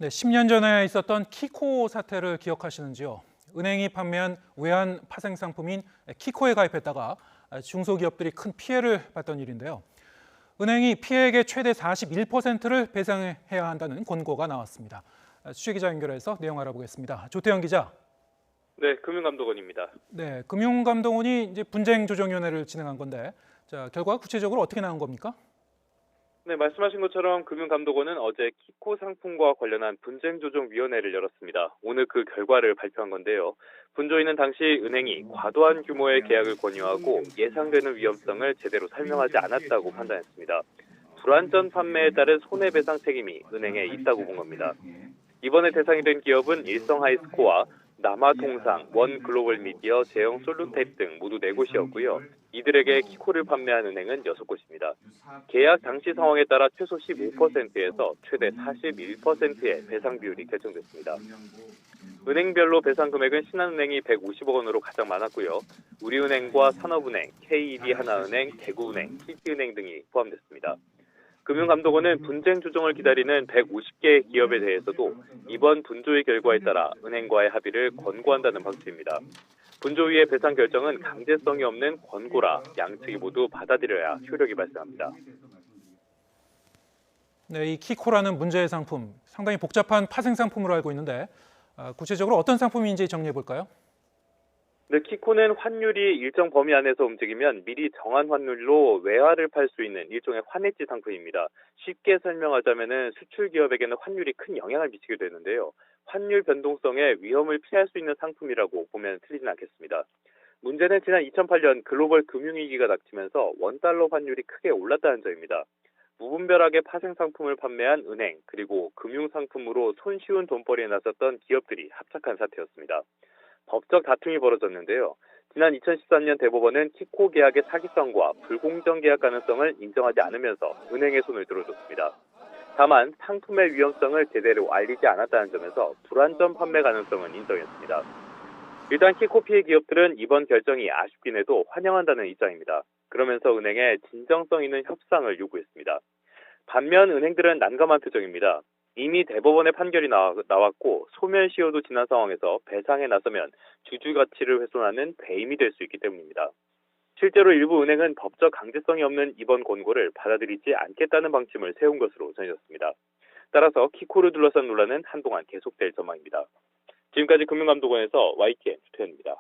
네, 10년 전에 있었던 키코 사태를 기억하시는지요? 은행이 판매한 외환 파생 상품인 키코에 가입했다가 중소기업들이 큰 피해를 봤던 일인데요. 은행이 피해액의 최대 41%를 배상해야 한다는 권고가 나왔습니다. 취재기자 연결해서 내용 알아보겠습니다. 조태영 기자. 네, 금융감독원입니다. 네, 금융감독원이 이제 분쟁조정위원회를 진행한 건데, 결과가 구체적으로 어떻게 나온 겁니까? 네, 말씀하신 것처럼 금융감독원은 어제 키코 상품과 관련한 분쟁조정위원회를 열었습니다. 오늘 그 결과를 발표한 건데요. 분조인은 당시 은행이 과도한 규모의 계약을 권유하고 예상되는 위험성을 제대로 설명하지 않았다고 판단했습니다. 불완전 판매에 따른 손해배상 책임이 은행에 있다고 본 겁니다. 이번에 대상이 된 기업은 일성하이스코어, 남아통상, 원글로벌미디어, 제형솔루텍 등 모두 4곳이었고요. 이들에게 키코를 판매한 은행은 6곳입니다. 계약 당시 상황에 따라 최소 15%에서 최대 41%의 배상 비율이 결정됐습니다. 은행별로 배상 금액은 신한은행이 150억 원으로 가장 많았고요. 우리은행과 산업은행, KED하나은행, 대구은행, TT은행 등이 포함됐습니다. 금융감독원은 분쟁 조정을 기다리는 150개 기업에 대해서도 이번 분조의 결과에 따라 은행과의 합의를 권고한다는 방침입니다. 분조위의 배상 결정은 강제성이 없는 권고라 양측이 모두 받아들여야 효력이 발생합니다. 네, 이 키코라는 문제의 상품, 상당히 복잡한 파생 상품으로 알고 있는데 구체적으로 어떤 상품인지 정리해 볼까요? 네, 키코는 환율이 일정 범위 안에서 움직이면 미리 정한 환율로 외화를 팔 수 있는 일종의 환해지 상품입니다. 쉽게 설명하자면 수출 기업에게는 환율이 큰 영향을 미치게 되는데요. 환율 변동성에 위험을 피할 수 있는 상품이라고 보면 틀리진 않겠습니다. 문제는 지난 2008년 글로벌 금융위기가 닥치면서 원달러 환율이 크게 올랐다는 점입니다. 무분별하게 파생 상품을 판매한 은행 그리고 금융상품으로 손쉬운 돈벌이에 나섰던 기업들이 합작한 사태였습니다. 법적 다툼이 벌어졌는데요. 지난 2013년 대법원은 키코 계약의 사기성과 불공정 계약 가능성을 인정하지 않으면서 은행의 손을 들어줬습니다. 다만 상품의 위험성을 제대로 알리지 않았다는 점에서 불완전 판매 가능성은 인정했습니다. 일단 키코 피해 기업들은 이번 결정이 아쉽긴 해도 환영한다는 입장입니다. 그러면서 은행에 진정성 있는 협상을 요구했습니다. 반면 은행들은 난감한 표정입니다. 이미 대법원의 판결이 나왔고 소멸시효도 지난 상황에서 배상에 나서면 주주 가치를 훼손하는 배임이 될 수 있기 때문입니다. 실제로 일부 은행은 법적 강제성이 없는 이번 권고를 받아들이지 않겠다는 방침을 세운 것으로 전해졌습니다. 따라서 키코를 둘러싼 논란은 한동안 계속될 전망입니다. 지금까지 금융감독원에서 YTN 조태현입니다.